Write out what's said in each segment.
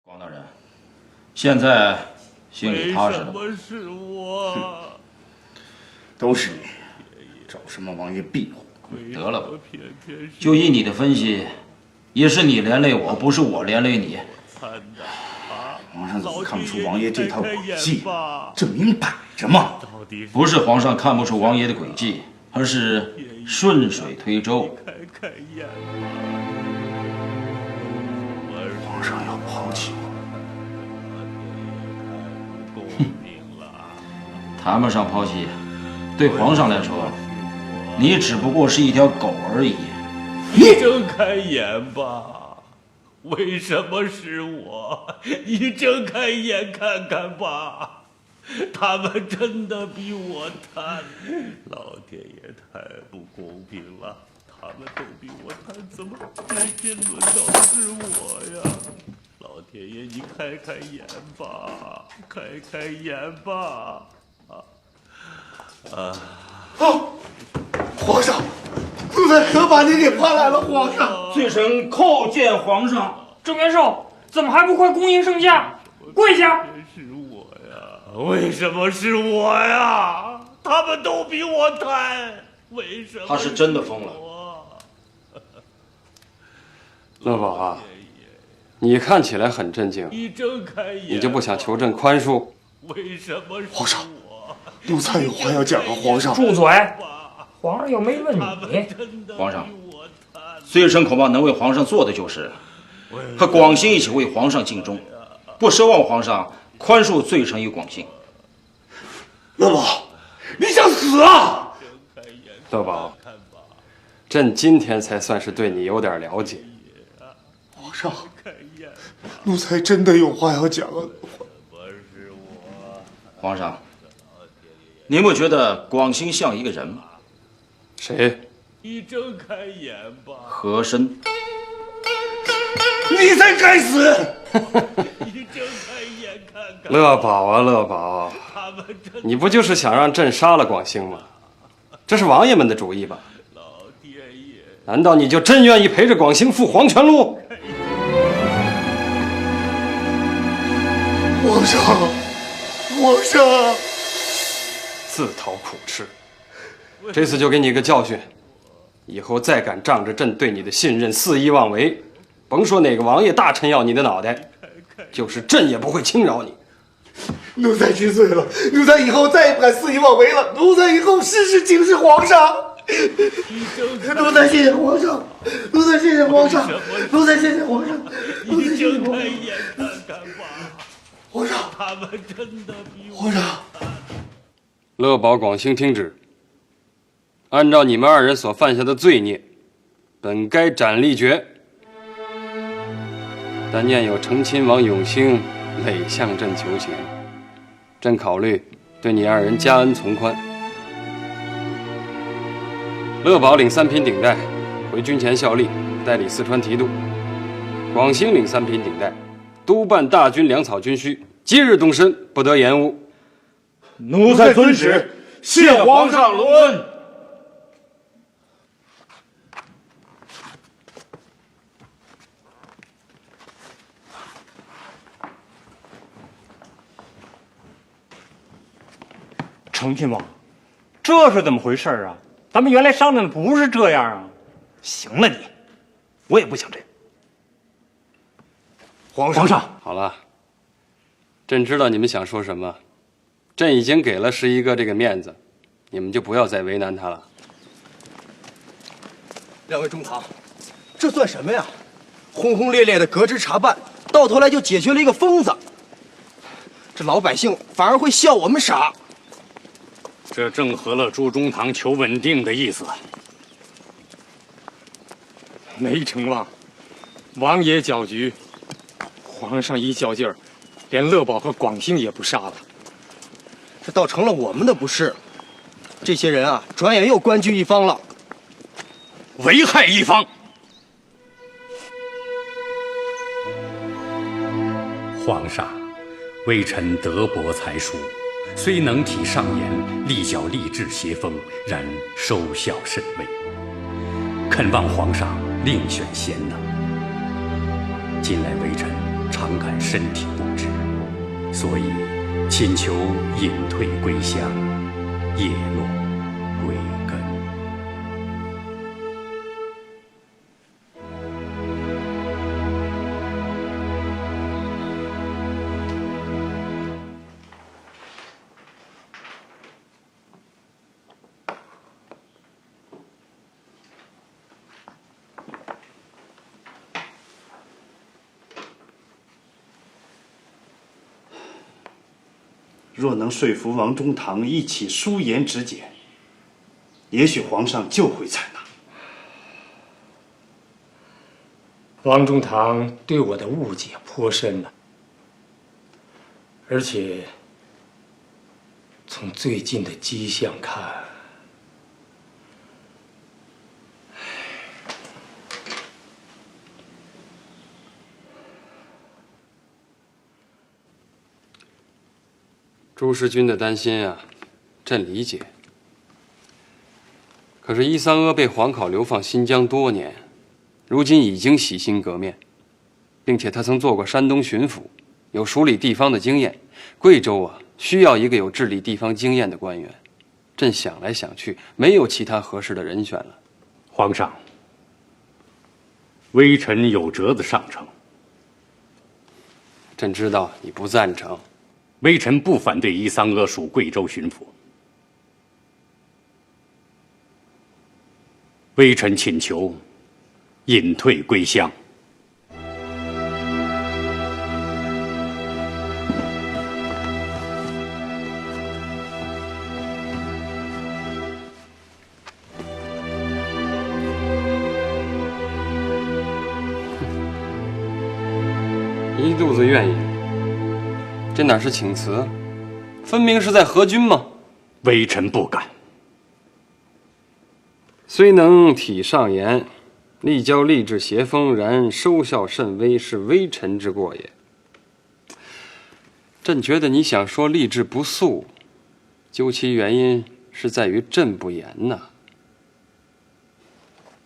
广大人，现在心里踏实了吗？为什么是我？都是你，找什么王爷庇护？得了吧，就依你的分析，也是你连累我，不是我连累你。皇上怎么看不出王爷这套诡计？这明摆着嘛！不是皇上看不出王爷的诡计，而是顺水推舟。开眼皇上要抛弃我，谈不上抛弃，对皇上来说，你只不过是一条狗而已。你睁开眼吧！为什么是我？你睁开眼看看吧，他们真的比我贪，老天爷太不公平了，他们都比我贪，怎么偏偏轮到是我呀？老天爷，你开开眼吧，开开眼吧！皇上，奴才可把您给盼来了，皇上。罪臣叩见皇上。郑元寿，怎么还不快恭迎圣驾？跪下！是我呀？为什么是我呀？他们都比我贪，为什么？他是真的疯了。乐宝啊，你看起来很震惊，你睁开眼，你就不想求朕宽恕？为什么是皇上我？奴才有话要讲啊，皇上。住嘴！皇上又没问你。皇上，罪臣恐怕能为皇上做的就是和广兴一起为皇上尽忠，不奢望皇上宽恕罪臣与广兴。乐宝，你想死啊？乐宝，朕今天才算是对你有点了解。皇上，奴才真的有话要讲啊。皇上，您不觉得广兴像一个人吗？谁？你睁开眼吧！和珅。你才该死！你睁开眼看看。乐宝啊，乐宝，你不就是想让朕杀了广兴吗？这是王爷们的主意吧？老天爷，难道你就真愿意陪着广兴赴黄泉路？皇上，皇上，自讨苦吃。这次就给你个教训，以后再敢仗着朕对你的信任肆意妄为，甭说哪个王爷大臣要你的脑袋，就是朕也不会轻饶你。奴才知罪了，奴才以后再也不敢肆意妄为了。奴才以后事事请示皇上。奴才谢谢皇上，奴才谢谢皇上，奴才谢谢皇上，奴才谢谢睁开皇上。眼看看吧！皇上，他们真的比我皇上，乐宝、广兴听旨，按照你们二人所犯下的罪孽，本该斩立决，但念有成亲王永兴累向朕求情，朕考虑对你二人加恩从宽。乐宝领3品顶戴，回军前效力，代理四川提督；广兴领3品顶戴，督办大军粮草军需，今日动身，不得延误。奴才遵旨，谢皇上隆恩。成亲王，这是怎么回事啊？咱们原来商量的不是这样啊！行了你，我也不想这样。皇上，好了，朕知道你们想说什么，朕已经给了11个这个面子，你们就不要再为难他了。两位中堂，这算什么呀？轰轰烈烈的革职查办，到头来就解决了一个疯子，这老百姓反而会笑我们傻。这正合了朱中堂求稳定的意思。没成望，王爷搅局，皇上一较劲儿，连乐宝和广兴也不杀了。这倒成了我们的不是。这些人啊，转眼又官居一方了，危害一方。皇上，微臣德薄才疏，虽能体上言，力较吏治邪风，然收效甚微。恳望皇上另选贤能。近来微臣常常感身体不支，所以请求隐退归乡，叶落归根。若能说服王中堂一起疏言直谏，也许皇上就会采纳。王中堂对我的误解颇深了，而且从最近的迹象看，朱时君的担心啊，朕理解。可是伊桑阿被皇考流放新疆多年，如今已经洗心革面，并且他曾做过山东巡抚，有梳理地方的经验。贵州啊，需要一个有治理地方经验的官员。朕想来想去，没有其他合适的人选了。皇上，微臣有折子上呈。朕知道你不赞成。微臣不反对伊桑阿属贵州巡抚。微臣请求隐退归乡。一肚子怨言，这哪是请辞，分明是在和军嘛！微臣不敢。虽能体上言，力教吏治邪风，然收效甚微，是微臣之过也。朕觉得你想说吏治不肃，究其原因是在于朕不严呐。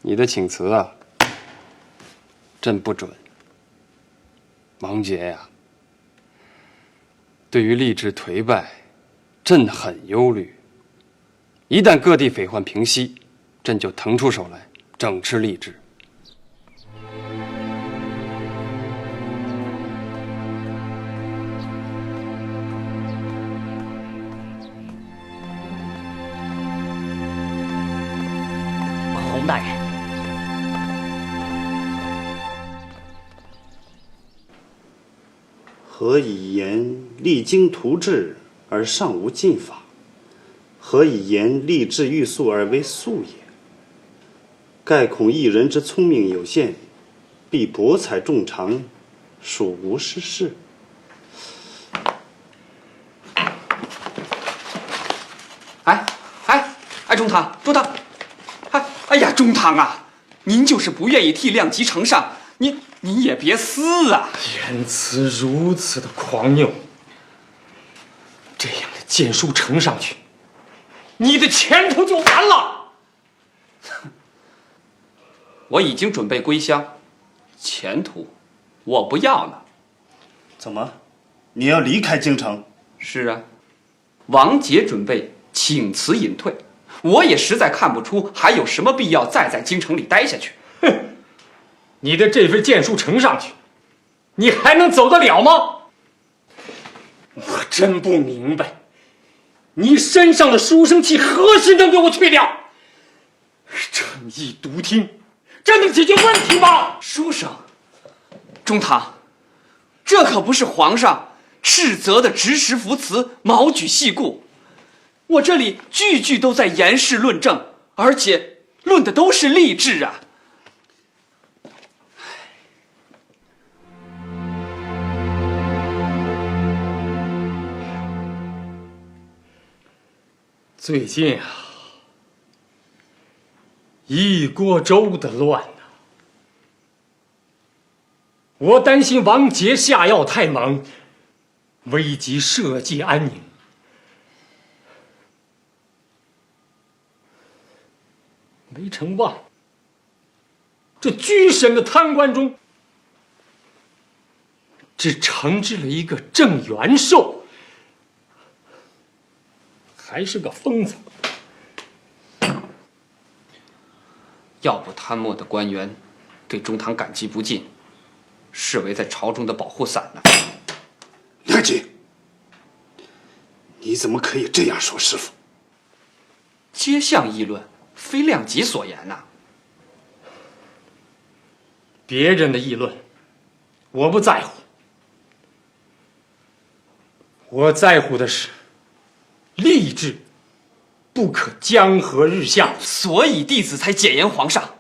你的请辞啊，朕不准。王杰呀，对于吏治颓败，朕很忧虑。一旦各地匪患平息，朕就腾出手来整治吏治。洪大人，何以言励精图治而尚无禁法？何以言吏治欲速而为速也？盖恐一人之聪明有限，必博采众长，属无失事。中堂，哎呀，中堂啊，您就是不愿意替量级呈上，您也别撕啊！言辞如此的狂拗，这样的谏书呈上去，你的前途就完了。我已经准备归乡，前途我不要了。怎么，你要离开京城？是啊，王杰准备请辞隐退，我也实在看不出还有什么必要再在京城里待下去。哼，你的这份荐书呈上去，你还能走得了吗？我真不明白，你身上的书生气何时能给我去掉？正义独听，这能解决问题吗？书生，中堂，这可不是皇上斥责的直实扶词，毛举细故。我这里句句都在言事论证，而且论的都是吏治啊。最近啊，一锅粥的乱呐，我担心王杰下药太猛，危及社稷安宁。没成忘，这居审的贪官中，只惩治了一个郑元寿，还是个疯子。要不贪墨的官员对中堂感激不尽，视为在朝中的保护伞呢。梁吉，你怎么可以这样说师傅？街巷议论，非量级所言呐。别人的议论，我不在乎。我在乎的是吏治不可江河日下，所以弟子才谏言皇上，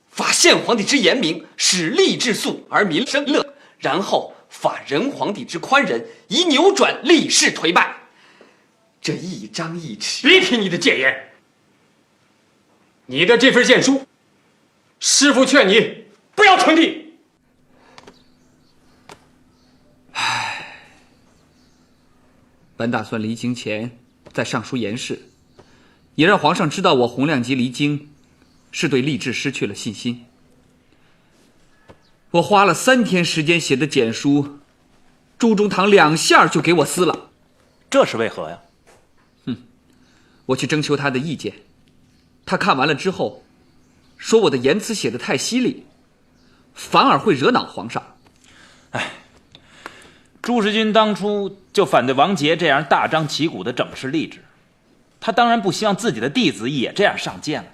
法宪皇帝之严明，使吏治肃而民生乐，然后法仁皇帝之宽仁，以扭转吏事颓败。这一张一弛，别提你的谏言。你的这份谏书，师父劝你不要称帝。本打算离京前再上书言事，也让皇上知道我洪亮吉离京是对吏治失去了信心。我花了3天时间写的简书，朱中堂2下就给我撕了，这是为何呀？我去征求他的意见，他看完了之后，说我的言辞写得太犀利，反而会惹恼皇上。朱世军当初就反对王杰这样大张旗鼓的整治吏治，他当然不希望自己的弟子也这样上谏了。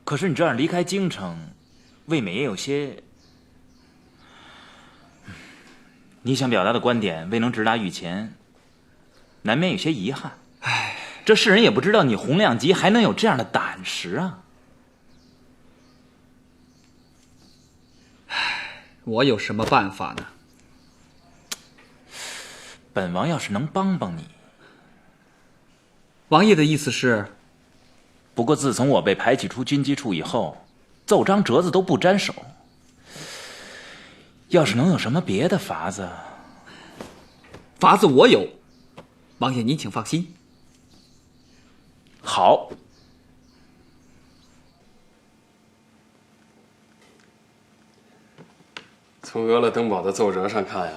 可是你这样离开京城，未免也有些……你想表达的观点未能直达御前，难免有些遗憾。这世人也不知道你洪亮吉还能有这样的胆识啊！我有什么办法呢？本王要是能帮帮你。王爷的意思是？不过自从我被排挤出军机处以后，奏章折子都不沾手。要是能有什么别的法子，法子我有，王爷您请放心。好。从俄勒登堡的奏折上看呀，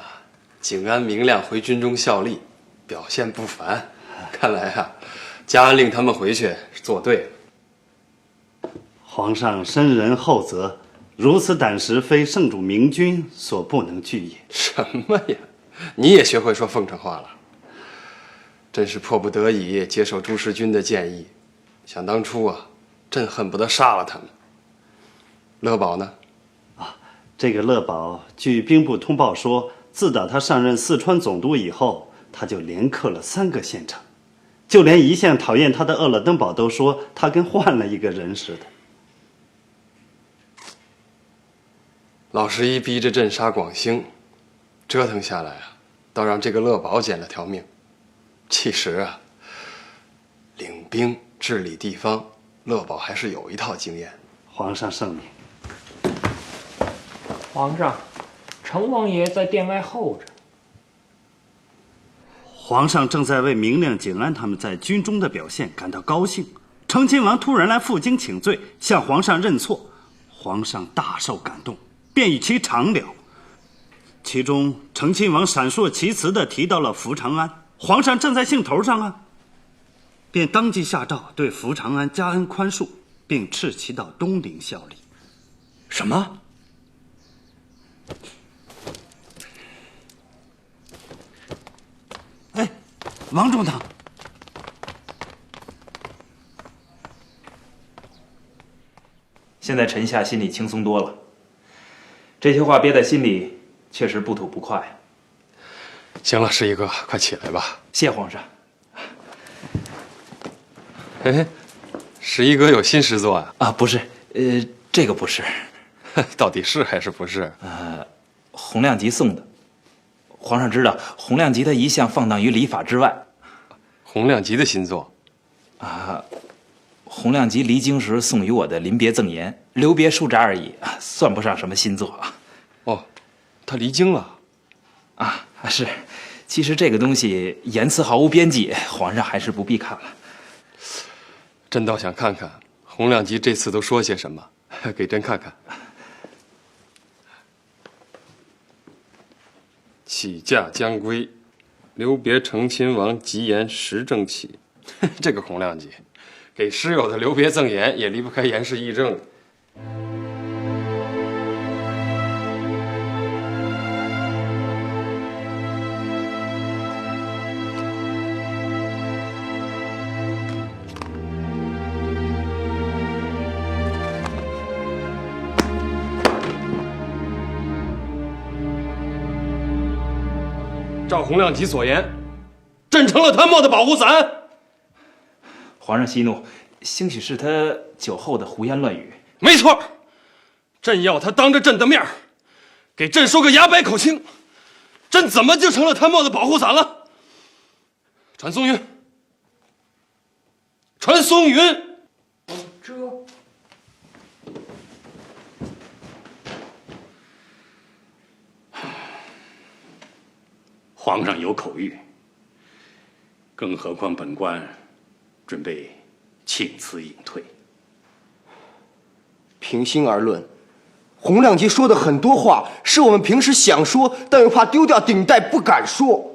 景安明亮回军中效力，表现不凡。看来啊，嘉安令他们回去是做对了。皇上深仁厚泽，如此胆识，非圣主明君所不能拒也。什么呀？你也学会说奉承话了？朕是迫不得已接受朱时军的建议。想当初啊，朕恨不得杀了他们。乐宝呢？这个乐宝，据兵部通报说，自打他上任四川总督以后，他就连克了3个县城，就连一向讨厌他的鄂勒登堡都说他跟换了一个人似的。老十一逼着朕杀广兴，折腾下来啊，倒让这个乐宝捡了条命。其实啊，领兵治理地方，乐宝还是有一套经验。皇上圣明。皇上，程王爷在殿外候着。皇上正在为明亮、景安他们在军中的表现感到高兴。成亲王突然来负荆请罪，向皇上认错，皇上大受感动，便与其长聊。其中，成亲王闪烁其词地提到了福长安，皇上正在兴头上啊，便当即下诏对福长安加恩宽恕，并斥其到东陵效力。什么？哎，王中堂，现在臣下心里轻松多了。这些话憋在心里，确实不吐不快。行了，十一哥，快起来吧。谢皇上。哎，十一哥有新诗作啊？啊，不是，这个不是。到底是还是不是？洪亮吉送的。皇上知道，洪亮吉他一向放荡于礼法之外。洪亮吉的新作？啊，洪亮吉离京时送与我的临别赠言，留别书札而已，算不上什么新作。哦，他离京了？啊，是。其实这个东西言辞毫无边际，皇上还是不必看了。朕倒想看看洪亮吉这次都说些什么，给朕看看。起驾将归，留别成亲王，吉言时正起。这个洪亮吉，给师友的留别赠言也离不开言氏议政。照洪亮吉所言，朕成了贪墨的保护伞。皇上息怒，兴许是他酒后的胡言乱语。没错，朕要他当着朕的面给朕说个牙白口清。朕怎么就成了贪墨的保护伞了？传松云，传松云。这。皇上有口谕，更何况本官准备请辞隐退。平心而论，洪亮吉说的很多话是我们平时想说，但又怕丢掉顶戴不敢说。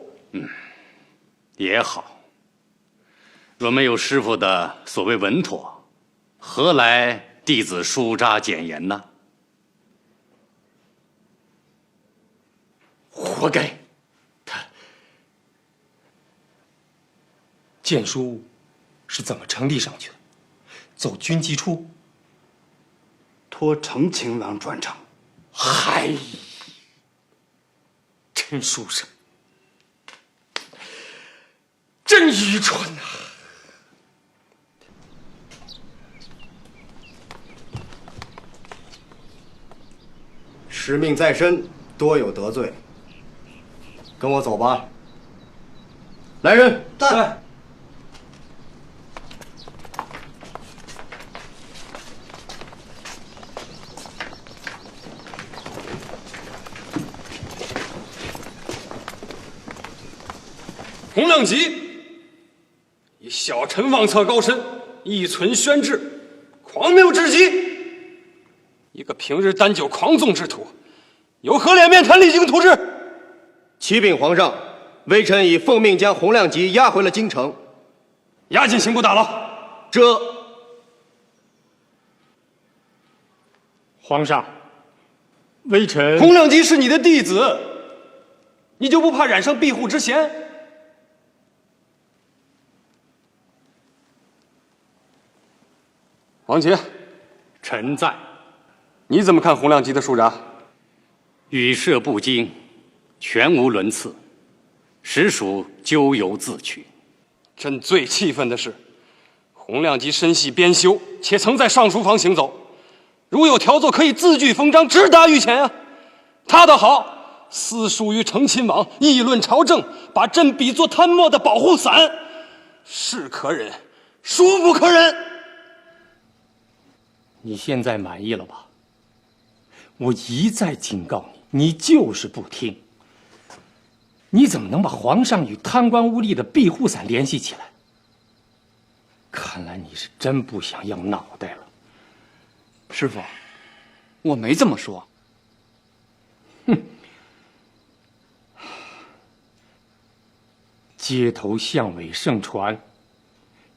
也好。若没有师傅的所谓稳妥，何来弟子书札简言呢？活该！剑书是怎么成立上去的？走军机处，托成亲王传承。嗨，陈书生，真愚蠢呐！使命在身，多有得罪。跟我走吧。来人，在。洪亮吉以小臣妄测高深，一存宣制，狂谬至极。一个平日单酒狂纵之徒，有何脸面谈励精图治？启禀皇上，微臣已奉命将洪亮吉押回了京城，押进刑部大牢。这，皇上，微臣洪亮吉是你的弟子，你就不怕染上庇护之嫌？王杰，臣在。你怎么看洪亮吉的书札？语射不精，全无伦次，实属咎由自取。朕最气愤的是，洪亮吉身系编修，且曾在上书房行走，如有条奏，可以字句封章，直达御前啊！他的好，私书于成亲王，议论朝政，把朕比作贪墨的保护伞，是可忍，孰不可忍？你现在满意了吧？我一再警告你，你就是不听。你怎么能把皇上与贪官污吏的庇护伞联系起来？看来你是真不想要脑袋了。师傅，我没这么说。哼！街头巷尾盛传，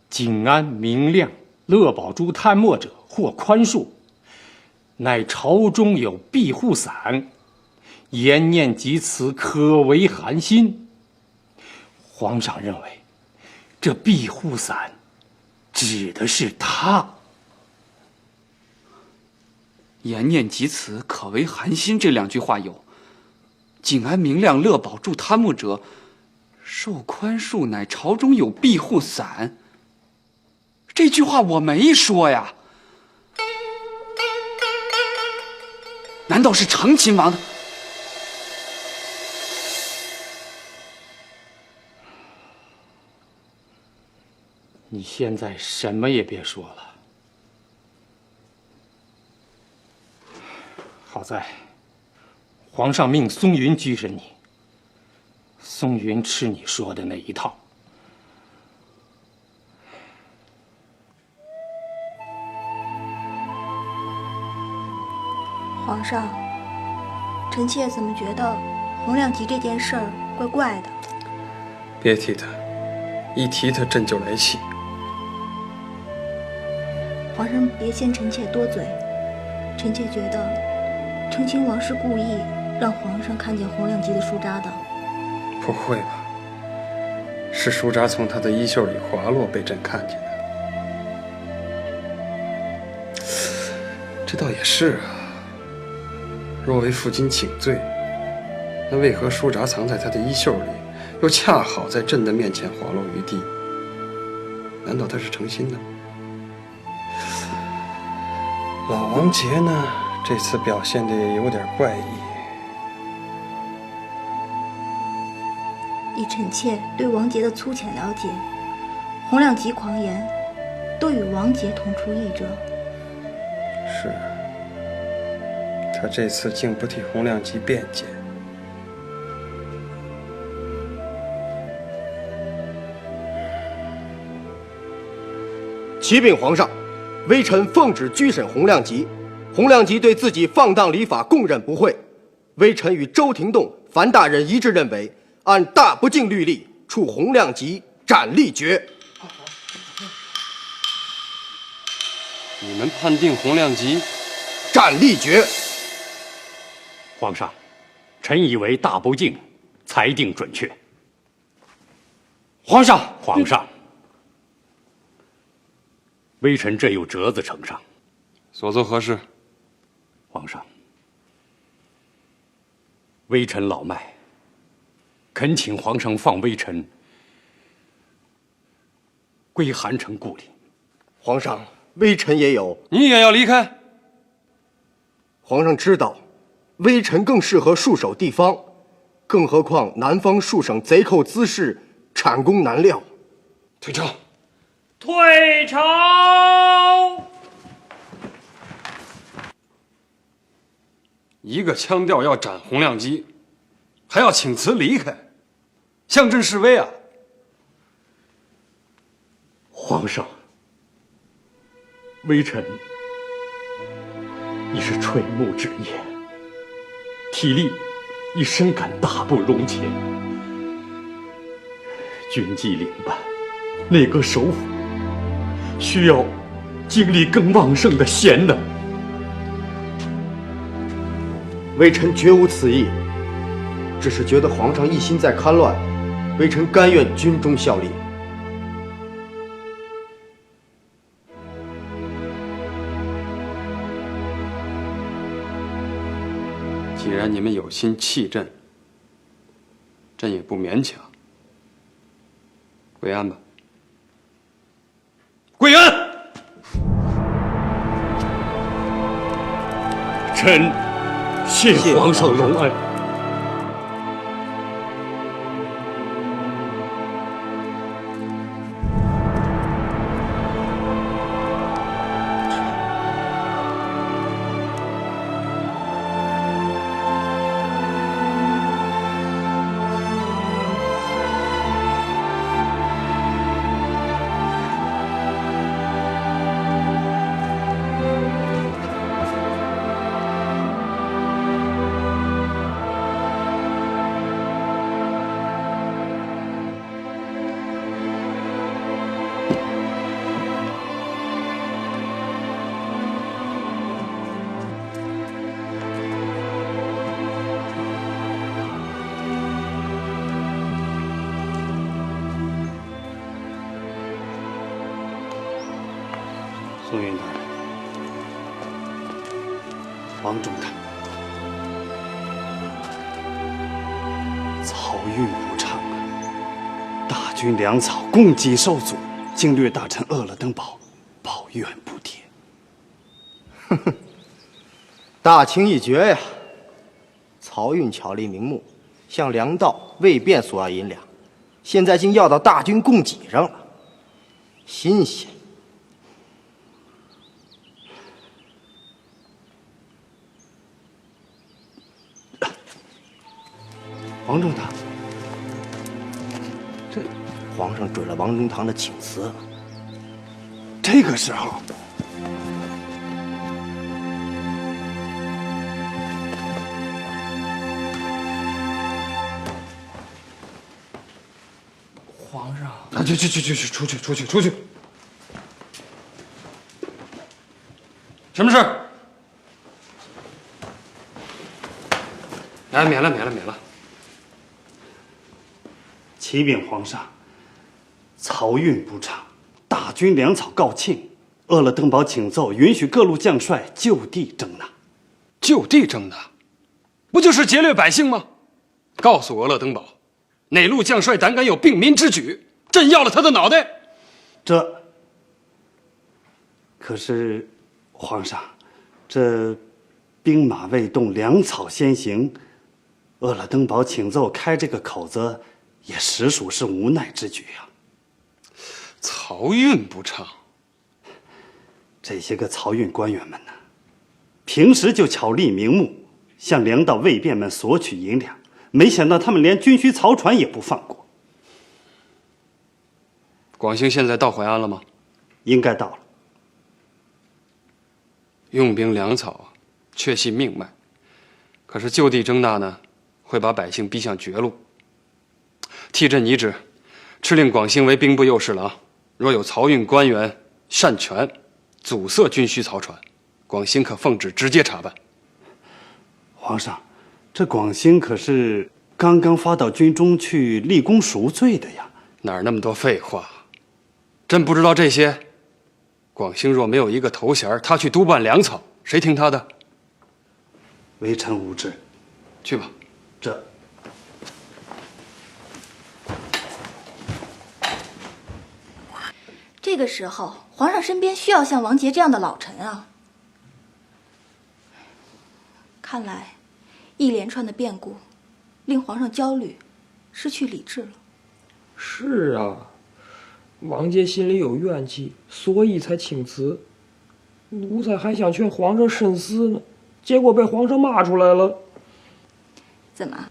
景安、明亮、乐宝珠贪墨者获宽恕，乃朝中有庇护伞，言念及此，可为寒心。皇上认为，这庇护伞指的是他。言念及此，可为寒心这两句话有景安、明亮、乐宝珠贪墨者受宽恕，乃朝中有庇护伞。这句话我没说呀。难道是成亲王的？你现在什么也别说了。好在皇上命松云居审你，松云吃你说的那一套。皇上，臣妾怎么觉得洪亮吉这件事儿怪怪的。别提他，一提他朕就来气。皇上别嫌臣妾多嘴，臣妾觉得成亲王是故意让皇上看见洪亮吉的书札的。不会吧？是书札从他的衣袖里滑落，被朕看见的。这倒也是啊。若为负荆请罪，那为何书札藏在他的衣袖里，又恰好在朕的面前滑落于地？难道他是诚心的？老王杰呢？这次表现的也有点怪异。以臣妾对王杰的粗浅了解，洪亮吉狂言，都与王杰同出一辙。是，他这次竟不替洪亮吉辩解。启禀皇上，微臣奉旨拘审洪亮吉。洪亮吉对自己放荡礼法供认不讳。微臣与周廷栋、樊大人一致认为，按大不敬律例，处洪亮吉斩立决。你们判定洪亮吉斩立决。皇上，臣以为大不敬，裁定准确。皇上，微臣这有折子呈上，所作何事？皇上，微臣老迈，恳请皇上放微臣归韩城故里。皇上，微臣也有。你也要离开？皇上知道，微臣更适合戍守地方，更何况南方数省贼寇滋事，产功难料。退朝！退朝！一个腔调要斩洪亮吉，还要请辞离开，向朕示威啊！皇上，微臣已是垂暮之年，体力已深感大不容前。军纪领办，内阁首辅，需要精力更旺盛的贤能。微臣绝无此意，只是觉得皇上一心在戡乱，微臣甘愿军中效力。既然你们有心弃朕，朕也不勉强。归安吧。归安！臣谢皇上隆恩。宋云大人，王中堂，漕运不畅啊，大军粮草供给受阻，经略大臣饿了登堡，抱怨不迭。哼哼，大清一绝呀！漕运巧立名目，向粮道、卫变索要银两，现在竟要到大军供给上了，新鲜。王中堂，这皇上准了王中堂的请辞。这个时候，皇上。啊，去，出去！什么事儿？哎，免了。启禀皇上，漕运不畅，大军粮草告罄，饿了登堡请奏，允许各路将帅就地征纳。就地征纳，不就是劫掠百姓吗？告诉俄勒登堡，哪路将帅胆敢有并民之举，朕要了他的脑袋。可是，皇上，这兵马未动，粮草先行，饿了登堡请奏开这个口子，也实属是无奈之举啊。漕运不畅，这些个漕运官员们呢，平时就巧立名目，向粮道卫变们索取银两，没想到他们连军需漕船也不放过。广兴现在到淮安了吗？应该到了。用兵粮草，确系命脉。可是就地征纳呢，会把百姓逼向绝路。替朕拟旨，敕令广兴为兵部右侍郎。若有漕运官员擅权，阻塞军需漕船，广兴可奉旨直接查办。皇上，这广兴可是刚刚发到军中去立功赎罪的呀。哪儿那么多废话？朕不知道这些。广兴若没有一个头衔，他去督办粮草，谁听他的？微臣无知。去吧。这个时候，皇上身边需要像王杰这样的老臣啊。看来，一连串的变故，令皇上焦虑，失去理智了。是啊，王杰心里有怨气，所以才请辞。奴才还想劝皇上慎思呢，结果被皇上骂出来了。怎么，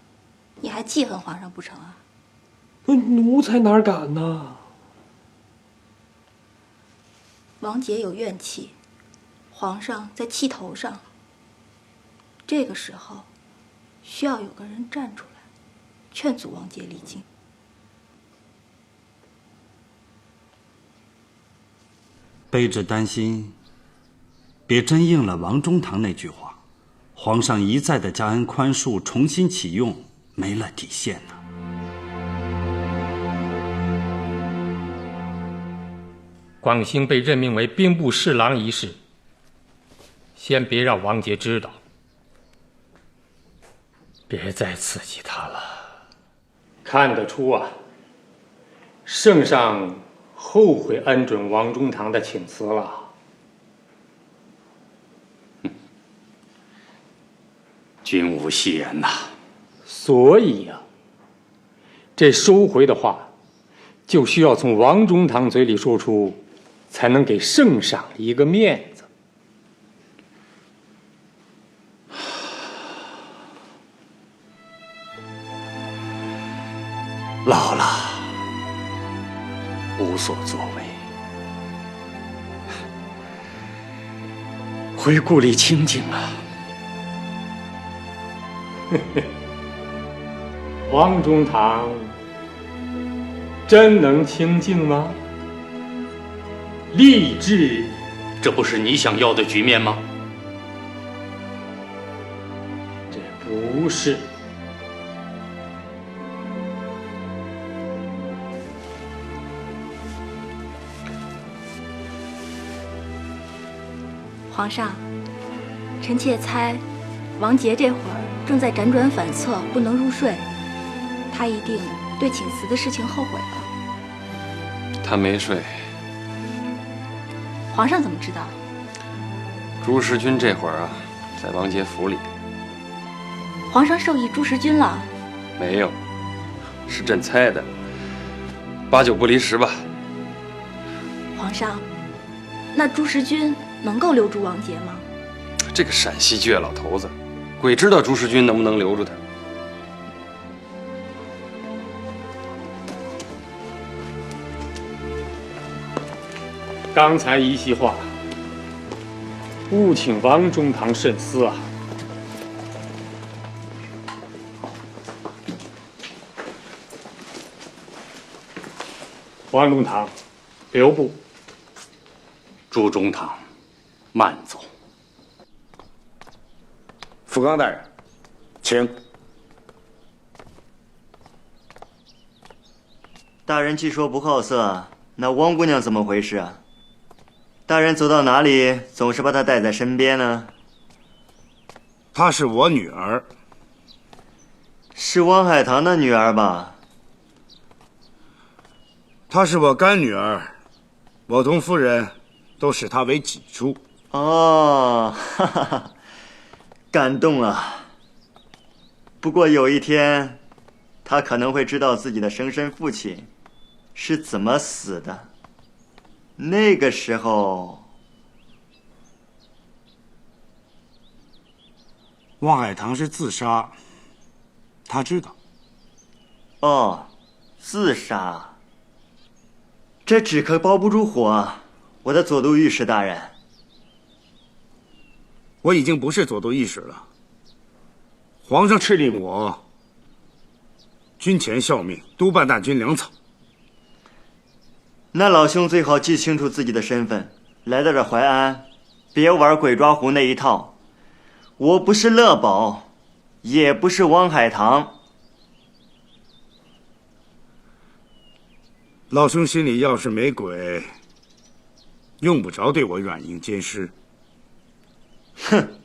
你还记恨皇上不成啊？奴才哪敢呢？王杰有怨气，皇上在气头上。这个时候，需要有个人站出来，劝阻王杰离京。卑职担心，别真应了王中堂那句话，皇上一再的加恩宽恕，重新启用，没了底线呢。广兴被任命为兵部侍郎一事，先别让王杰知道，别再刺激他了。看得出啊，圣上后悔恩准王中堂的请辞了。君无戏言呐。所以呀，这收回的话，就需要从王中堂嘴里说出，才能给圣上一个面子。老了，无所作为，回故里清静啊。王中堂真能清静吗？励志，这不是你想要的局面吗？这不是。皇上，臣妾猜，王杰这会儿正在辗转反侧，不能入睡。他一定对请辞的事情后悔了。他没睡。皇上怎么知道？朱时军这会儿啊，在王杰府里。皇上授意朱时军了？没有，是朕猜的，8、9不离10吧。皇上，那朱时军能够留住王杰吗？这个陕西倔老头子，鬼知道朱时军能不能留住他。刚才一席话，务请王中堂慎思啊。王中堂，留步。朱中堂，慢走。福刚大人，请。大人既说不好色，那王姑娘怎么回事啊？大人走到哪里总是把她带在身边呢？她是我女儿。是王海棠的女儿吧？她是我干女儿，我同夫人都视她为己出。哦，哈哈哈，感动啊！不过有一天，她可能会知道自己的生身父亲是怎么死的。那个时候，王海棠是自杀，她知道。哦，自杀。这纸可包不住火啊，我的左都御史大人。我已经不是左都御史了。皇上敕令我军前效命，督办大军粮草。那老兄最好记清楚自己的身份，来到这淮安，别玩鬼抓狐那一套。我不是乐宝，也不是王海棠。老兄心里要是没鬼，用不着对我软硬兼施。哼，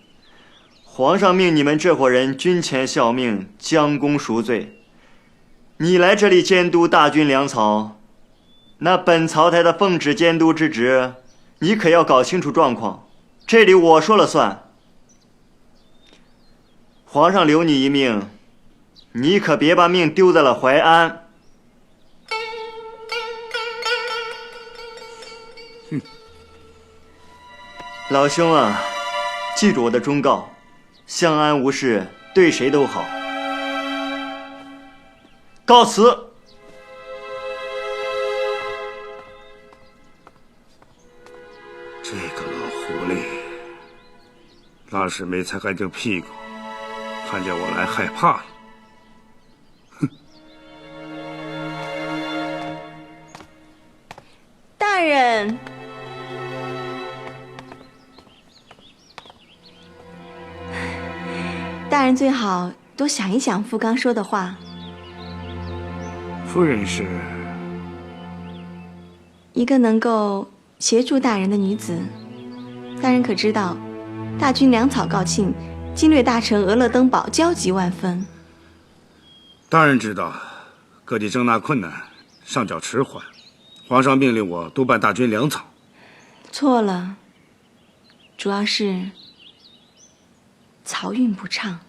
皇上命你们这伙人军前效命，将功赎罪。你来这里监督大军粮草，那本曹台的奉旨监督之职，你可要搞清楚状况。这里我说了算。皇上留你一命，你可别把命丢在了淮安。哼，老兄啊，记住我的忠告，相安无事，对谁都好。告辞。这个老狐狸，拉屎没擦干净屁股，看见我来害怕了。大人，大人最好多想一想富刚说的话。夫人是一个能够协助大人的女子，大人可知道，大军粮草告罄，经略大臣俄勒登堡焦急万分。当然知道，各地征纳困难，上较迟缓。皇上命令我督办大军粮草。错了，主要是漕运不畅。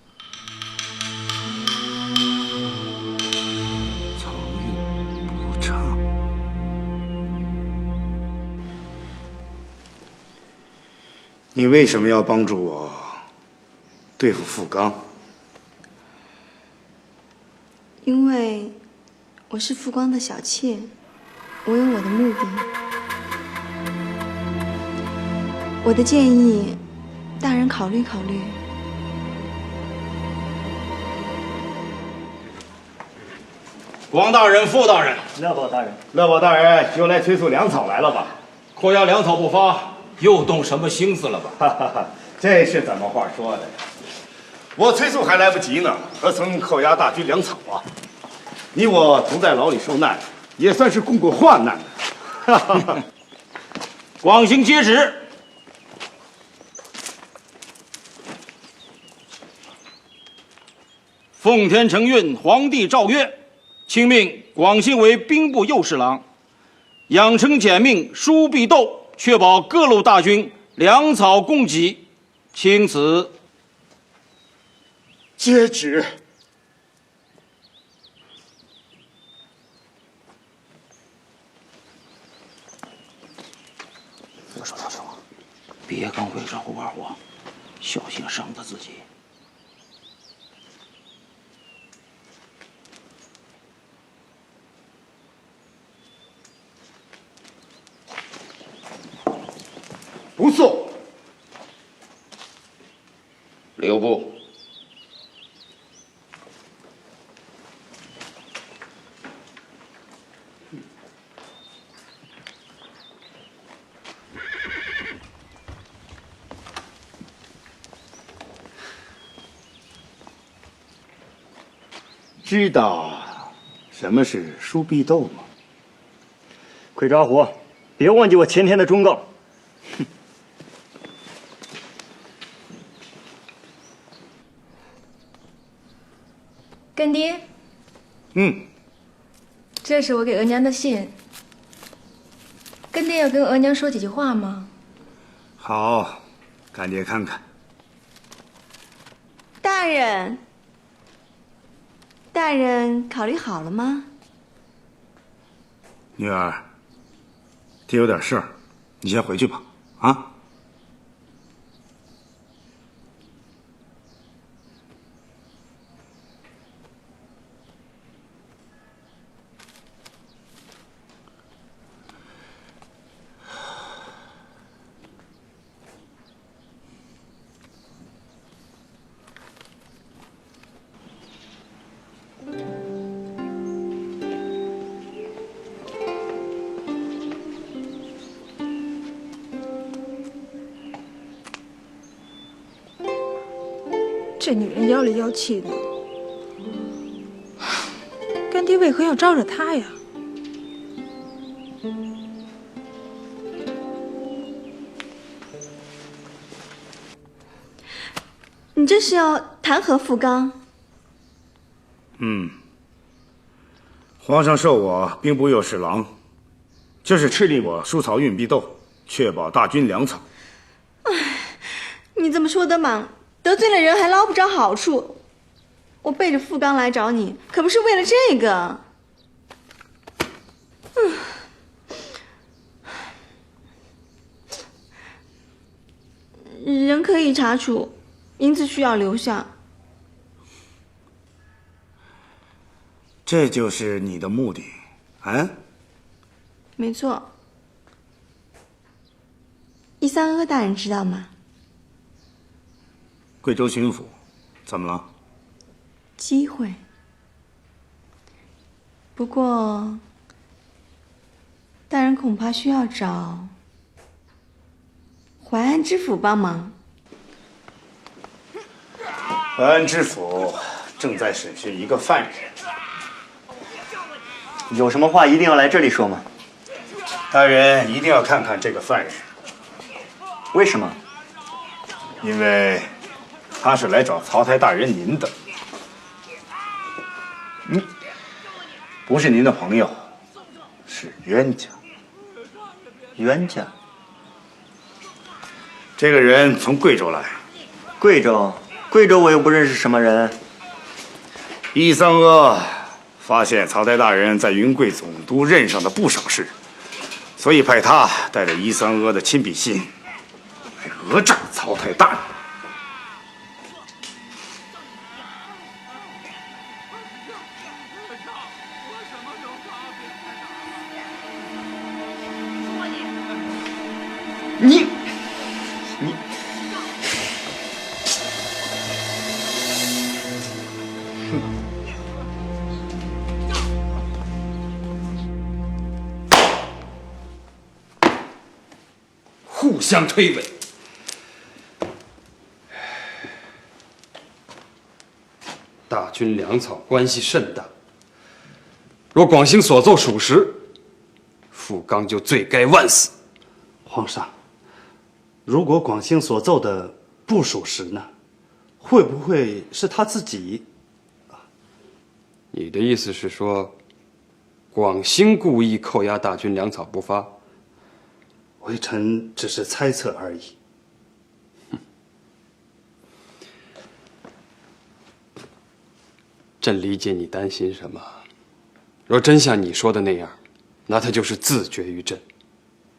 漕运不畅。你为什么要帮助我对付富刚？因为我是富光的小妾，我有我的目的。我的建议，大人考虑考虑。王大人、傅大人，乐宝大人，乐宝大人又来催促粮草来了吧？扣押粮草不发，又动什么心思了吧？哈哈哈，这是怎么话说的呀？我催促还来不及呢，何曾扣押大军粮草啊？你我同在牢里受难，也算是共过患难的。哈哈哈。广兴接旨。奉天承运，皇帝诏曰：钦命广兴为兵部右侍郎，养成简命，疏必斗，确保各路大军粮草供给。钦此。接旨。我说大兄，别跟魏少虎玩火，小心伤他自己。不送。留步。知道什么是书必斗吗？快抓虎，别忘记我前天的忠告。干爹，这是我给额娘的信。干爹要跟额娘说几句话吗？好，干爹看看。大人考虑好了吗？女儿，爹有点事儿，你先回去吧。啊。这女人妖里妖气的，干爹为何要招惹她呀？你这是要弹劾傅刚？皇上授我兵部右侍郎，就是敕令我疏曹运必斗，确保大军粮草。你怎么说的嘛？得罪了人还捞不着好处。我背着傅刚来找你，可不是为了这个。人可以查处，银子需要留下。这就是你的目的，啊？没错。伊桑阿大人知道吗？贵州巡抚，怎么了？机会。不过，大人恐怕需要找淮安知府帮忙。淮安知府正在审讯一个犯人。有什么话一定要来这里说吗？大人一定要看看这个犯人。为什么？因为他是来找曹太大人您的。不是您的朋友，是冤家。冤家？这个人从贵州来。贵州我又不认识什么人。伊桑阿发现曹太大人在云贵总督任上的不省事，所以派他带着伊桑阿的亲笔信来讹诈曹太大人。你互相推诿。大军粮草关系甚大，若广兴所奏属实，傅刚就罪该万死。皇上，如果广兴所奏的不属实呢？会不会是他自己？你的意思是说，广兴故意扣押大军粮草不发？微臣只是猜测而已。朕理解你担心什么。若真像你说的那样，那他就是自绝于朕。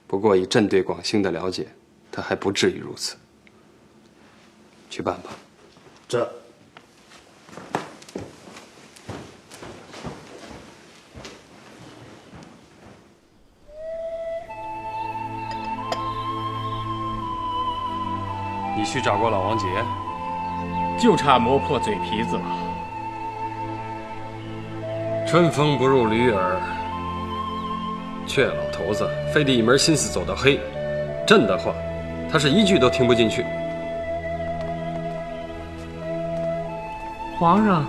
不过以朕对广兴的了解，他还不至于如此。去办吧。这。你去找过老王杰？就差磨破嘴皮子了。春风不入驴耳，却老头子非得一门心思走到黑。朕的话，他是一句都听不进去。皇上，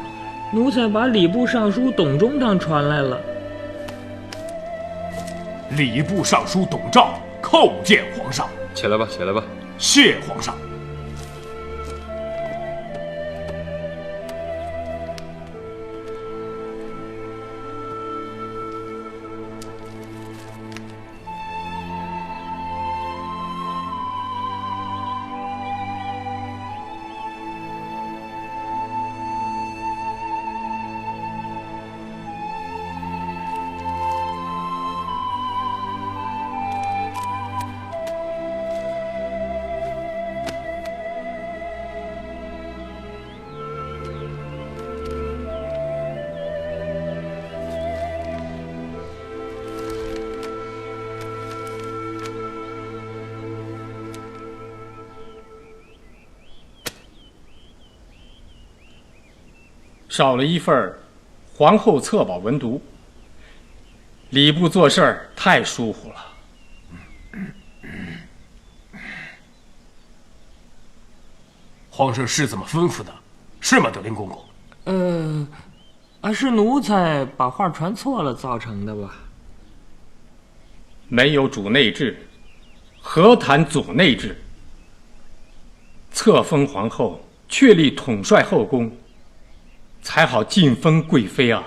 奴才把礼部尚书董中堂传来了。礼部尚书董肇叩见皇上。起来吧，起来吧。谢皇上。少了一份皇后册宝文牍，礼部做事儿太疏忽了。皇上是怎么吩咐的？是吗，德林公公？是奴才把话传错了造成的吧？没有主内制，何谈祖内制？册封皇后，确立统帅后宫，才好晋封贵妃啊！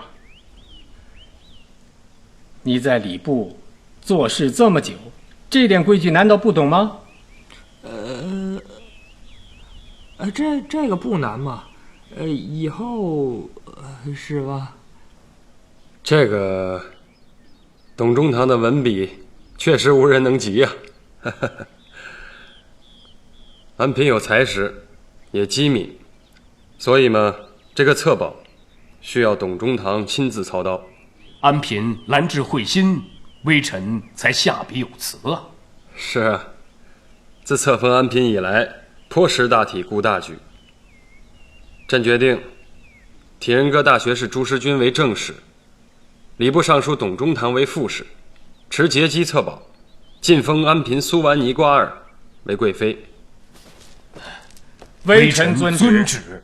你在礼部做事这么久，这点规矩难道不懂吗？这个不难嘛，以后是吧？这个董中堂的文笔确实无人能及呀。安嫔有才识，也机敏，所以嘛，这个册宝需要董中堂亲自操刀。安嫔兰质慧心，微臣才下笔有词啊。是啊，自册封安嫔以来，颇识大体，顾大局。朕决定，体仁阁大学士朱时均为正使，礼部尚书董中堂为副使，持节机册宝，晋封安嫔苏完尼瓜儿为贵妃。微臣遵旨。